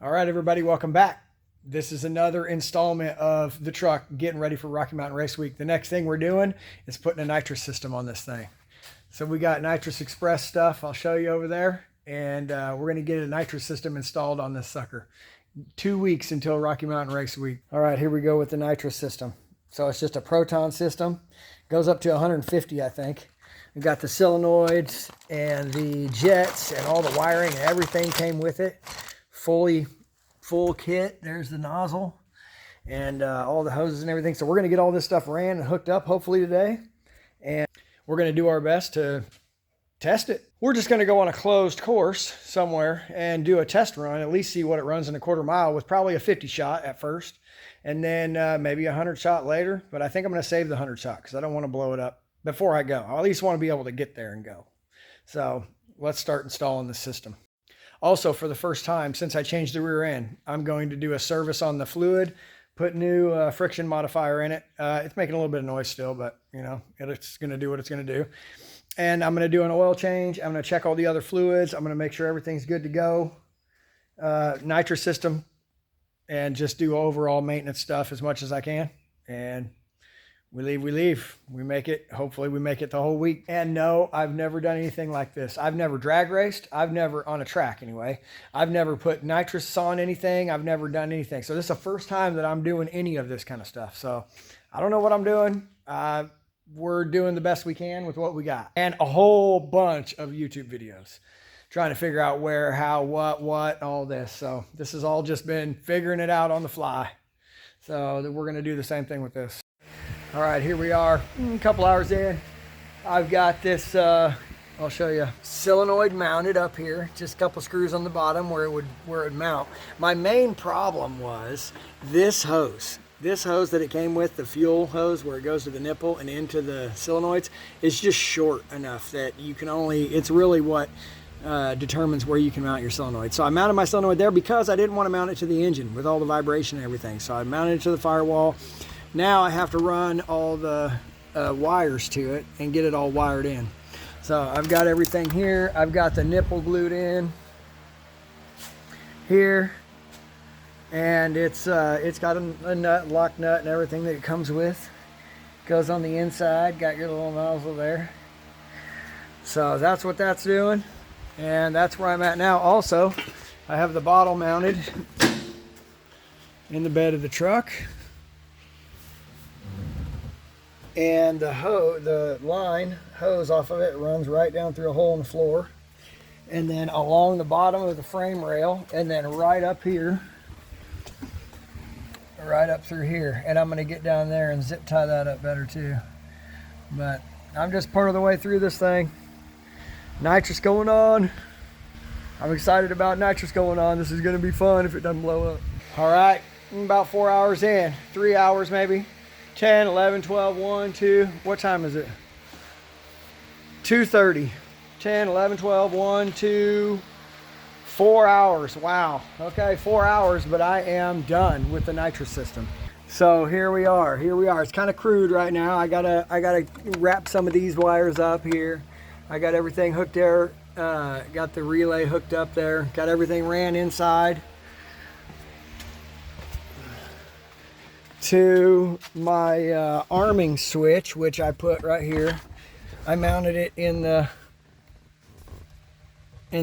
All right, everybody, welcome back. This is another installment of the truck getting ready for Rocky Mountain Race Week. The next thing we're doing is putting a nitrous system on this thing. So we got Nitrous Express stuff. I'll show you over there. And we're going to get a nitrous system installed on this sucker. 2 weeks until Rocky Mountain Race Week. All right, here we go with the nitrous system. So it's just a proton system. Goes up to 150, I think. We got the solenoids and the jets and all the wiring and everything came with it. Full kit. There's the nozzle and all the hoses and everything. So we're going to get all this stuff ran and hooked up hopefully today. And we're going to do our best to test it. We're just going to go on a closed course somewhere and do a test run, at least see what it runs in a quarter mile with probably a 50 shot at first. And then maybe a 100 shot later. But I think I'm going to save the 100 shot because I don't want to blow it up before I go. I at least want to be able to get there and go. So let's start installing the system. Also, for the first time since I changed the rear end, I'm going to do a service on the fluid, put new friction modifier in it. It's making a little bit of noise still, but you know, it's going to do what it's going to do. And I'm going to do an oil change. I'm going to check all the other fluids. I'm going to make sure everything's good to go. Nitrous system, and just do overall maintenance stuff as much as I can. And we leave. We make it. Hopefully we make it the whole week. And no, I've never done anything like this. I've never drag raced. I've never, on a track anyway, I've never put nitrous on anything. I've never done anything. So this is the first time that I'm doing any of this kind of stuff. So I don't know what I'm doing. We're doing the best we can with what we got. And a whole bunch of YouTube videos trying to figure out where, how, what, all this. So this has all just been figuring it out on the fly. So we're going to do the same thing with this. All right, here we are, a couple hours in. I've got this, I'll show you, solenoid mounted up here, just a couple screws on the bottom where it would mount. My main problem was this hose. This hose that it came with, the fuel hose where it goes to the nipple and into the solenoids, is just short enough that you can only, it's really what determines where you can mount your solenoid. So I mounted my solenoid there because I didn't want to mount it to the engine with all the vibration and everything. So I mounted it to the firewall. Now I have to run all the wires to it and get it all wired in. So I've got everything here. I've got the nipple glued in here, and it's got a nut, lock nut, and everything that it comes with. Goes on the inside. Got your little nozzle there. So that's what that's doing, and that's where I'm at now. Also, I have the bottle mounted in the bed of the truck. And the line hose off of it runs right down through a hole in the floor, and then along the bottom of the frame rail, and then right up here, right up through here. And I'm going to get down there and zip tie that up better too. But I'm just part of the way through this thing. Nitrous going on. I'm excited about nitrous going on. This is going to be fun if it doesn't blow up. All right, I'm about 4 hours in, 3 hours maybe. 10, 11, 12, 1, 2, what time is it? 2:30. 10, 11, 12, 1, 2, 4 hours. Wow. Okay, 4 hours, but I am done with the nitrous system. So here we are. It's kind of crude right now. I gotta wrap some of these wires up here. I got everything hooked there. Got the relay hooked up there. Got everything ran inside to my arming switch, which I put right here. I mounted it in the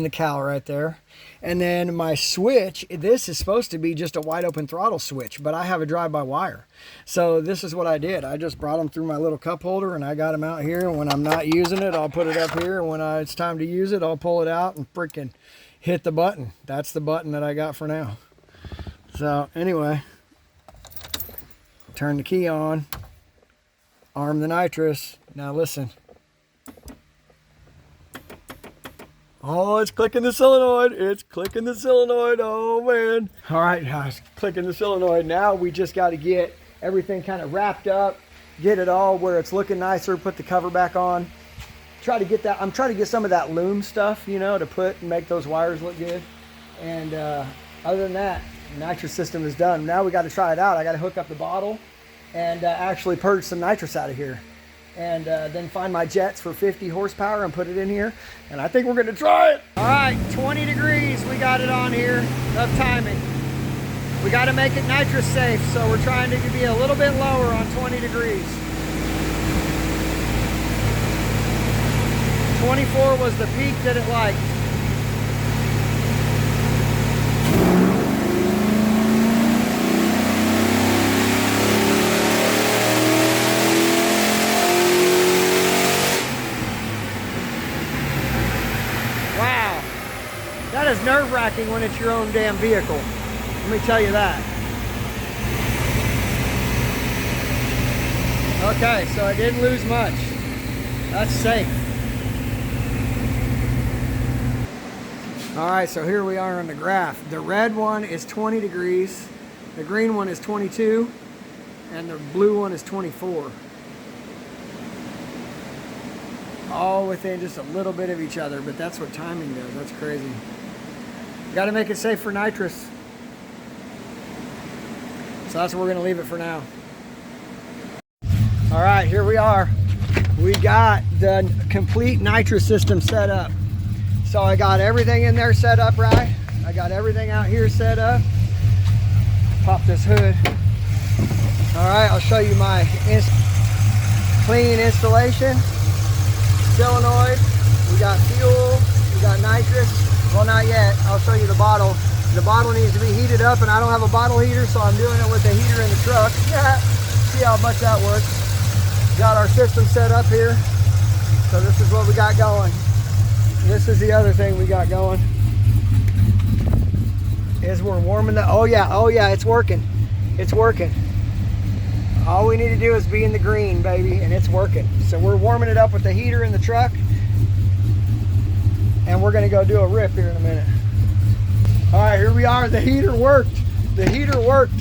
cowl right there. And then my switch, this is supposed to be just a wide open throttle switch, but I have a drive-by-wire. So this is what I did. I just brought them through my little cup holder, and I got them out here. And when I'm not using it, I'll put it up here. And when it's time to use it, I'll pull it out and freaking hit the button. That's the button that I got for now. So anyway, turn the key on, arm the nitrous. Now listen. Oh, it's clicking the solenoid. It's clicking the solenoid. Oh, man. All right, guys, clicking the solenoid. Now we just got to get everything kind of wrapped up, get it all where it's looking nicer, put the cover back on. Try to get that. I'm trying to get some of that loom stuff, you know, to put and make those wires look good. And other than that, the nitrous system is done. Now we got to try it out. I got to hook up the bottle and actually purge some nitrous out of here. and then find my jets for 50 horsepower and put it in here. And I think we're gonna try it. All right, 20 degrees, we got it on here of timing. We gotta make it nitrous safe, so we're trying to be a little bit lower on 20 degrees. 24 was the peak that it liked. Wow, that is nerve-wracking when it's your own damn vehicle. Let me tell you that. Okay, so I didn't lose much. That's safe. All right, so here we are on the graph. The red one is 20 degrees, the green one is 22, and the blue one is 24. All within just a little bit of each other, but that's what timing does. That's crazy. Got to make it safe for nitrous. So that's where we're gonna leave it for now. All right, here we are. We got the complete nitrous system set up. So I got everything in there set up right. I got everything out here set up. Pop this hood. All right, I'll show you my clean installation. Solenoid, we got fuel, we got nitrous. Well, not yet, I'll show you the bottle. The bottle needs to be heated up, and I don't have a bottle heater, so I'm doing it with the heater in the truck. See how much that works. Got our system set up here. So this is what we got going. This is the other thing we got going. Is we're warming the, oh yeah, it's working. It's working. All we need to do is be in the green, baby, and it's working. So we're warming it up with the heater in the truck, and we're gonna go do a rip here in a minute. All right, here we are. The heater worked. The heater worked.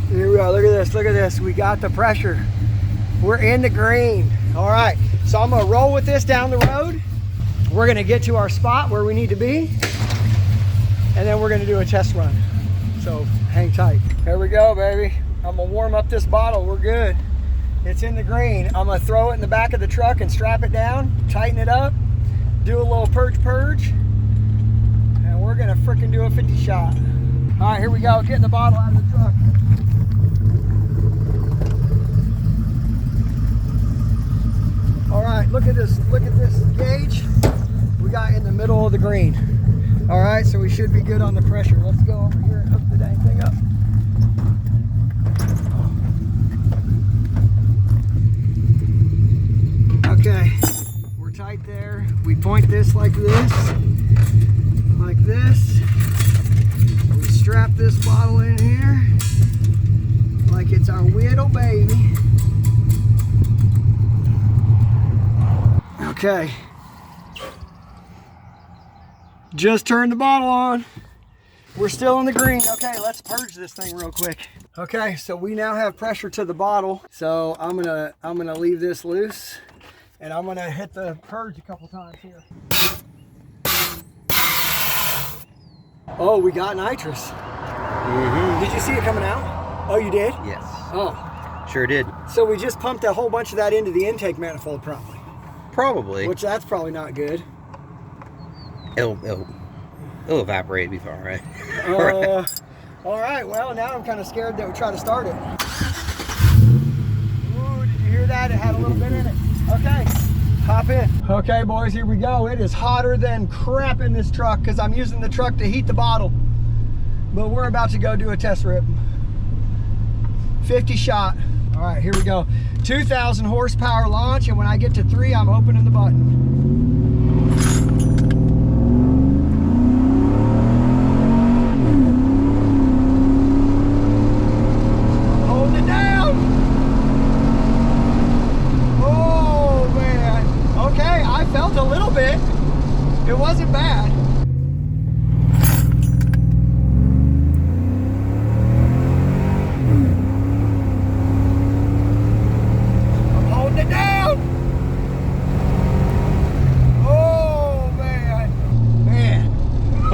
Here we are. Look at this. Look at this. We got the pressure. We're in the green. All right. So I'm going to roll with this down the road. We're going to get to our spot where we need to be, and then we're going to do a test run. So hang tight. Here we go, baby. I'm going to warm up this bottle. We're good. It's in the green. I'm going to throw it in the back of the truck and strap it down, tighten it up, do a little purge. We're gonna frickin' do a 50 shot. All right, here we go. Getting the bottle out of the truck. All right, look at this. Look at this gauge. We got in the middle of the green. All right, so we should be good on the pressure. Let's go over here and hook the dang thing up. Okay, we're tight there. We point this like this. Like this. We strap this bottle in here like it's our little baby. Okay. Just turned the bottle on. We're still in the green. Okay, let's purge this thing real quick. Okay, so we now have pressure to the bottle. So I'm gonna leave this loose, and I'm gonna hit the purge a couple times here. Oh, we got nitrous. Did you see it coming out? Oh, you did? Yes. Oh. Sure did. So we just pumped a whole bunch of that into the intake manifold probably. Probably. Which that's probably not good. It'll evaporate before, right? All right, well, now I'm kind of scared that we try to start it. Ooh, did you hear that? It had a little bit in it. Okay. Hop in. Okay, boys, here we go. It is hotter than crap in this truck because I'm using the truck to heat the bottle. But we're about to go do a test rip. 50 shot. All right, here we go. 2,000 horsepower launch, and when I get to 3, I'm opening the button. A little bit. It wasn't bad. I'm holding it down. Oh man.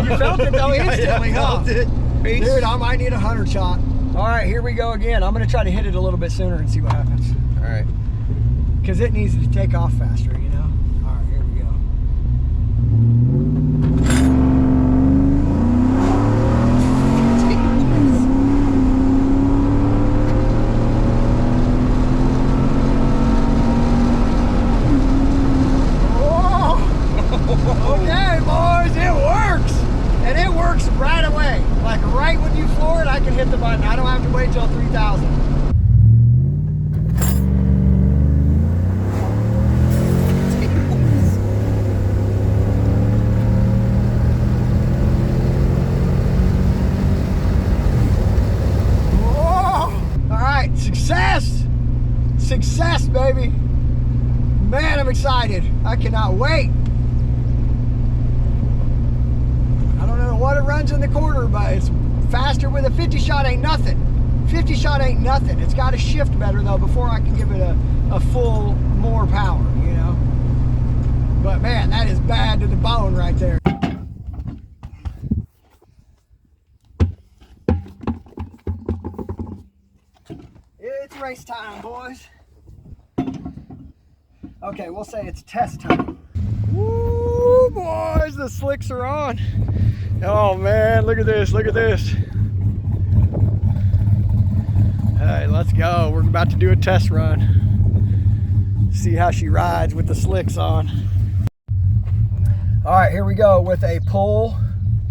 You felt it though instantly, huh? Dude, I might need a 100 shot. All right, here we go again. I'm gonna try to hit it a little bit sooner and see what happens. All right. because it needs to take off faster, you know. All right, here we go. Okay, boys, it works. And it works right away. Like right when you floor it, I can hit the button. I don't have to wait till 3,000. All right, success. Success, baby. Man, I'm excited. I cannot wait. I don't know what it runs in the quarter, but it's faster with a 50 shot. Ain't nothing. 50 shot ain't nothing. It's got to shift better though before I can give it a full more power, you know. But man, that is bad to the bone right there. It's race time, boys. Okay, we'll say it's test time. Woo, boys, the slicks are on. Oh man, look at this, look at this. Hey, let's go. We're about to do a test run. See how she rides with the slicks on. All right, here we go with a pull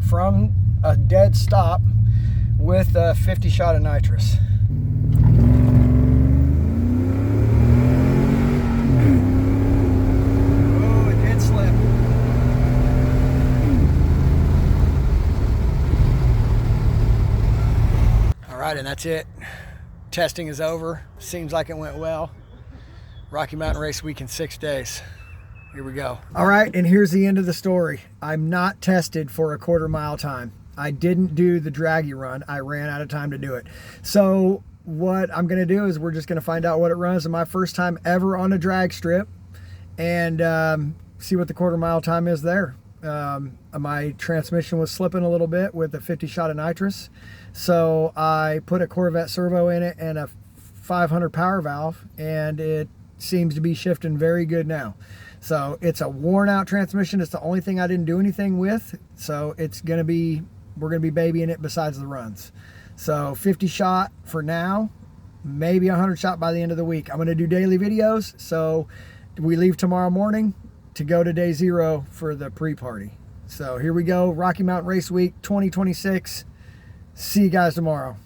from a dead stop with a 50 shot of nitrous. And that's it. Testing is over. Seems like it went well. Rocky Mountain Race Week in 6 days. Here we go. All right, and here's the end of the story. I'm not tested for a quarter mile time. I didn't do the draggy run. I ran out of time to do it. So what I'm gonna do is we're just gonna find out what it runs in my first time ever on a drag strip and see what the quarter mile time is there. My transmission was slipping a little bit with a 50 shot of nitrous. So I put a Corvette servo in it and a 500 power valve, and it seems to be shifting very good now. So it's a worn out transmission. It's the only thing I didn't do anything with. So it's going to be, we're going to be babying it besides the runs. So 50 shot for now, maybe 100 shot by the end of the week. I'm going to do daily videos. So we leave tomorrow morning to go to day 0 for the pre-party. So here we go, Rocky Mountain Race Week 2026. See you guys tomorrow.